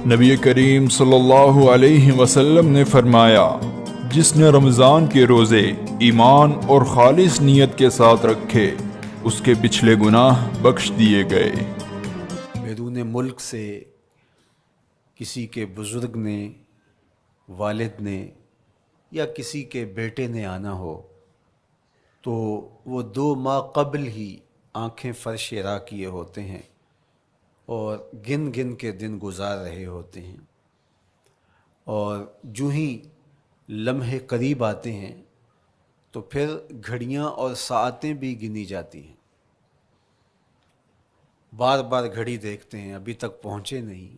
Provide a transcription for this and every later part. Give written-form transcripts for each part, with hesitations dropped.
نبی کریم صلی اللہ علیہ وسلم نے فرمایا، جس نے رمضان کے روزے ایمان اور خالص نیت کے ساتھ رکھے اس کے پچھلے گناہ بخش دیے گئے۔ بیرون ملک سے کسی کے بزرگ نے، والد نے یا کسی کے بیٹے نے آنا ہو تو وہ 2 ماہ قبل ہی آنکھیں فرش راہ کیے ہوتے ہیں اور گن گن کے دن گزار رہے ہوتے ہیں، اور جو ہی لمحے قریب آتے ہیں تو پھر گھڑیاں اور ساعتیں بھی گنی جاتی ہیں۔ بار بار گھڑی دیکھتے ہیں، ابھی تک پہنچے نہیں،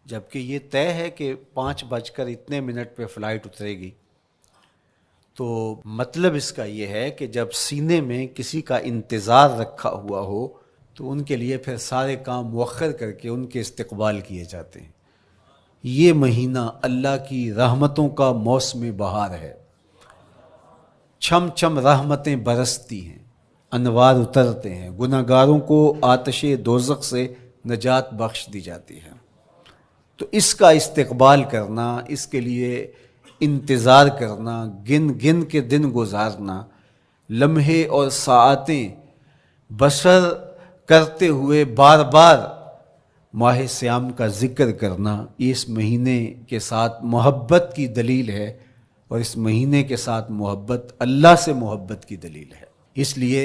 جبکہ یہ طے ہے کہ 5:02 پہ فلائٹ اترے گی۔ تو مطلب اس کا یہ ہے کہ جب سینے میں کسی کا انتظار رکھا ہوا ہو تو ان کے لیے پھر سارے کام مؤخر کر کے ان کے استقبال کیے جاتے ہیں۔ یہ مہینہ اللہ کی رحمتوں کا موسم بہار ہے، چھم چھم رحمتیں برستی ہیں، انوار اترتے ہیں، گناہ گاروں کو آتش دوزخ سے نجات بخش دی جاتی ہے۔ تو اس کا استقبال کرنا، اس کے لیے انتظار کرنا، گن گن کے دن گزارنا، لمحے اور ساعتیں بسر کرتے ہوئے بار بار ماہ سیام کا ذکر کرنا، یہ اس مہینے کے ساتھ محبت کی دلیل ہے، اور اس مہینے کے ساتھ محبت اللہ سے محبت کی دلیل ہے۔ اس لیے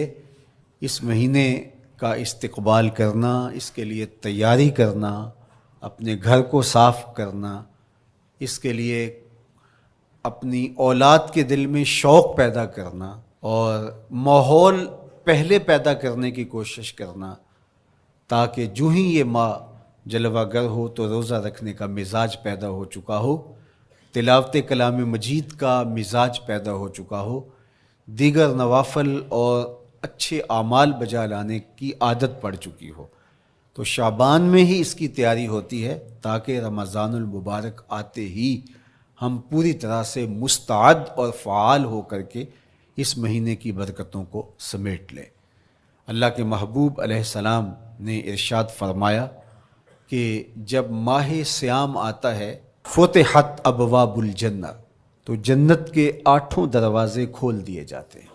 اس مہینے کا استقبال کرنا، اس کے لیے تیاری کرنا، اپنے گھر کو صاف کرنا، اس کے لیے اپنی اولاد کے دل میں شوق پیدا کرنا اور ماحول پہلے پیدا کرنے کی کوشش کرنا، تاکہ جو ہی یہ ماہ جلوہ گر ہو تو روزہ رکھنے کا مزاج پیدا ہو چکا ہو، تلاوت کلام مجید کا مزاج پیدا ہو چکا ہو، دیگر نوافل اور اچھے اعمال بجا لانے کی عادت پڑ چکی ہو۔ تو شعبان میں ہی اس کی تیاری ہوتی ہے تاکہ رمضان المبارک آتے ہی ہم پوری طرح سے مستعد اور فعال ہو کر کے اس مہینے کی برکتوں کو سمیٹ لیں۔ اللہ کے محبوب علیہ السلام نے ارشاد فرمایا کہ جب ماہ سیام آتا ہے فتحت ابواب الجنہ، تو جنت کے 8 دروازے کھول دیے جاتے ہیں،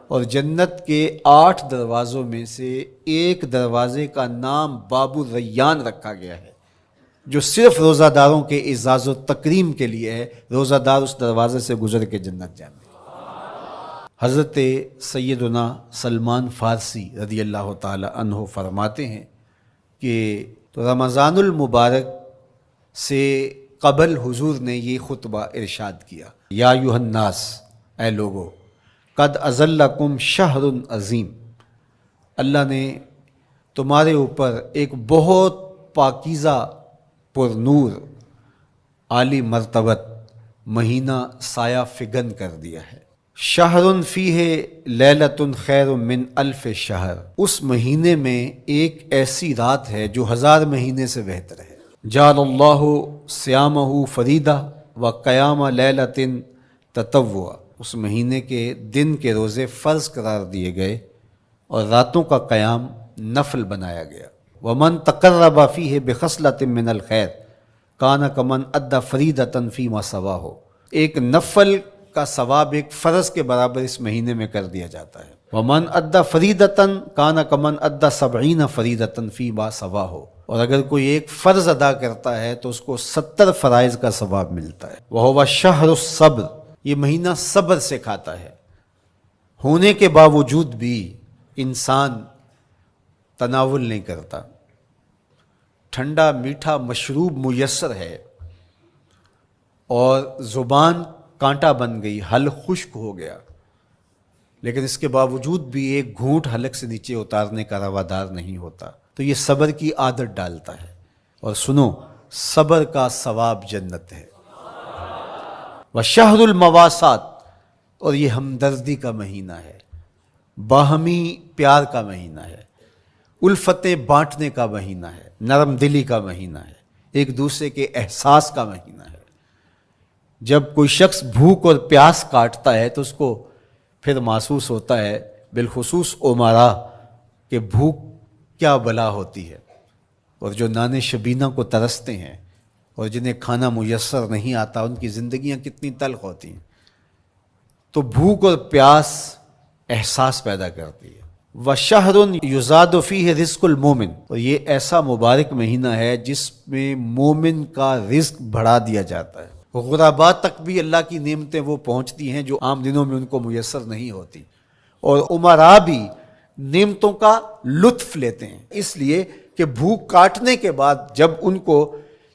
اور جنت کے 8 دروازوں میں سے ایک دروازے کا نام باب الریان رکھا گیا ہے، جو صرف روزہ داروں کے اعزاز و تکریم کے لیے ہے۔ روزہ دار اس دروازے سے گزر کے جنت جانے۔ حضرت سیدنا سلمان فارسی رضی اللہ تعالی عنہ فرماتے ہیں کہ تو رمضان المبارک سے قبل حضور نے یہ خطبہ ارشاد کیا، یا ایھا الناس، اے لوگو، قد اظلکم شہر عظیم، اللہ نے تمہارے اوپر ایک بہت پاکیزہ، پر نور، عالی مرتبت مہینہ سایہ فگن کر دیا ہے۔ شہر فیہ لیلۃ خیر من الف شہر، اس مہینے میں ایک ایسی رات ہے جو 1000 مہینے سے بہتر ہے۔ جعل اللہ صیامہ فریدہ و قیام لیلۃ تطوع، اس مہینے کے دن کے روزے فرض قرار دیے گئے اور راتوں کا قیام نفل بنایا گیا۔ ومن تقرب فیہ بخصلۃ من الخیر کان کمن ادی فریدۃ فیما سواہ، ایک نفل کا ثواب ایک فرض کے برابر اس مہینے میں کر دیا جاتا ہے۔ ومن ادی فریدۃ کان کمن ادی 70 فریدۃ فیما سواہ، اور اگر کوئی ایک فرض ادا کرتا ہے تو اس کو 70 فرائض کا ثواب ملتا ہے۔ وہو شہر الصبر، یہ مہینہ صبر سکھاتا ہے، ہونے کے باوجود بھی انسان تناول نہیں کرتا۔ ٹھنڈا میٹھا مشروب میسر ہے اور زبان کانٹا بن گئی، حلق خشک ہو گیا، لیکن اس کے باوجود بھی ایک گھونٹ حلق سے نیچے اتارنے کا روادار نہیں ہوتا، تو یہ صبر کی عادت ڈالتا ہے۔ اور سنو، صبر کا ثواب جنت ہے۔ وشہر المواسات، اور یہ ہمدردی کا مہینہ ہے، باہمی پیار کا مہینہ ہے، الفتیں بانٹنے کا مہینہ ہے، نرم دلی کا مہینہ ہے، ایک دوسرے کے احساس کا مہینہ ہے۔ جب کوئی شخص بھوک اور پیاس کاٹتا ہے تو اس کو پھر محسوس ہوتا ہے، بالخصوص امراء، کہ بھوک کیا بلا ہوتی ہے، اور جو نان شبینہ کو ترستے ہیں اور جنہیں کھانا میسر نہیں آتا، ان کی زندگیاں کتنی تلخ ہوتی ہیں۔ تو بھوک اور پیاس احساس پیدا کرتی ہے۔ وَشَهْرٌ يُزَادُ فِيهِ رِزْقُ الْمُؤْمِنِ، اور یہ ایسا مبارک مہینہ ہے جس میں مومن کا رزق بڑھا دیا جاتا ہے۔ غرباء تک بھی اللہ کی نعمتیں وہ پہنچتی ہیں جو عام دنوں میں ان کو میسر نہیں ہوتی، اور امراء بھی نعمتوں کا لطف لیتے ہیں، اس لیے کہ بھوک کاٹنے کے بعد جب ان کو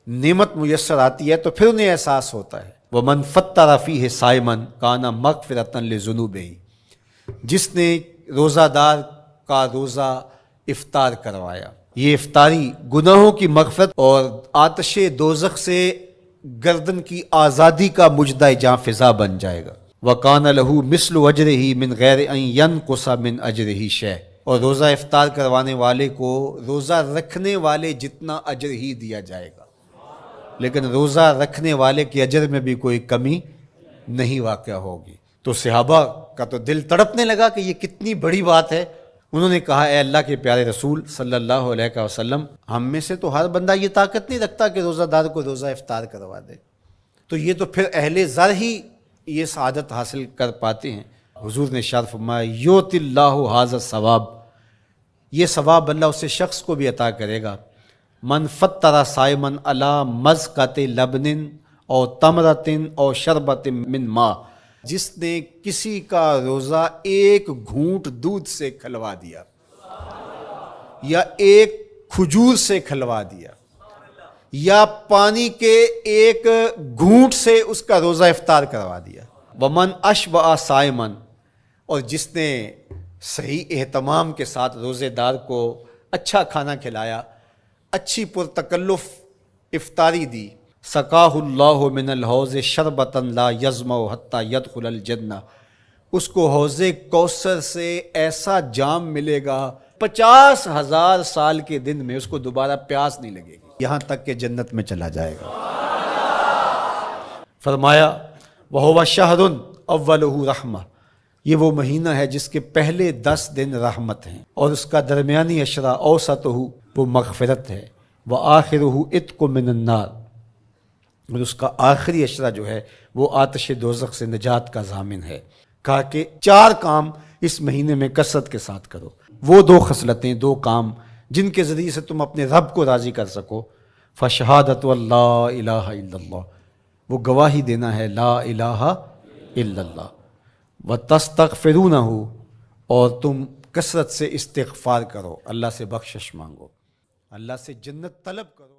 نعمت میسر آتی ہے تو پھر انہیں احساس ہوتا ہے۔ وَمَنْ فَطَّرَ فِيهِ صَائِمًا كَانَ مَغْفِرَةً لِذُنُوبِهِ، جس نے روزہ دار کا روزہ افطار کروایا، یہ افطاری گناہوں کی مغفرت اور آتش دوزخ سے گردن کی آزادی کا مجدہ جاں فضا بن جائے گا۔ وَقَانَ لَهُ مِثْلُ أَجْرِهِ مِنْ غَيْرِ أَنْ يَنْقُصَ مِنْ أَجْرِهِ شَيْءٌ، اور روزہ افطار کروانے والے کو روزہ رکھنے والے جتنا اجر ہی دیا جائے گا، لیکن روزہ رکھنے والے کے اجر میں بھی کوئی کمی نہیں واقع ہوگی۔ تو صحابہ کا تو دل تڑپنے لگا کہ یہ کتنی بڑی بات ہے۔ انہوں نے کہا اے اللہ کے پیارے رسول صلی اللہ علیہ وسلم، ہم میں سے تو ہر بندہ یہ طاقت نہیں رکھتا کہ روزہ دار کو روزہ افطار کروا دے، تو یہ تو پھر اہل زر ہی یہ سعادت حاصل کر پاتے ہیں۔ حضور نے ارشاد فرمایا یؤتی اللہ ھذا الثواب، یہ ثواب اللہ اسے شخص کو بھی عطا کرے گا۔ من فطر صائما علی مزقۃ لبن او تمرۃ او شربۃ من ماء، جس نے کسی کا روزہ ایک گھونٹ دودھ سے کھلوا دیا یا ایک کھجور سے کھلوا دیا یا پانی کے ایک گھونٹ سے اس کا روزہ افطار کروا دیا۔ ومن اشبع صائما، اور جس نے صحیح اہتمام کے ساتھ روزے دار کو اچھا کھانا کھلایا، اچھی پرتکلف افطاری دی، سقاہ اللہ من الحوض شربۃ لا یظمأ حتی یدخل الجنہ، اس کو حوض کوثر سے ایسا جام ملے گا 50,000 سال کے دن میں اس کو دوبارہ پیاس نہیں لگے گی، یہاں تک کہ جنت میں چلا جائے گا۔ فرمایا وَهُوَ شَهْرٌ أَوَّلُهُ رَحْمَةٌ، یہ وہ مہینہ ہے جس کے پہلے 10 دن رحمت ہیں، اور اس کا درمیانی عشرہ اوسطہ وہ مغفرت ہے، وآخرہ عتق من النار، اور اس کا آخری عشرہ جو ہے وہ آتش دوزخ سے نجات کا ضامن ہے۔ کہا کہ 4 کام اس مہینے میں کثرت کے ساتھ کرو، وہ 2 خصلتیں، 2 کام جن کے ذریعے سے تم اپنے رب کو راضی کر سکو۔ فشہادۃ اللہ الہ الا اللہ، وہ گواہی دینا ہے لا الہ الا اللہ، وتستغفرونہ، اور تم کثرت سے استغفار کرو، اللہ سے بخشش مانگو، اللہ سے جنت طلب کرو۔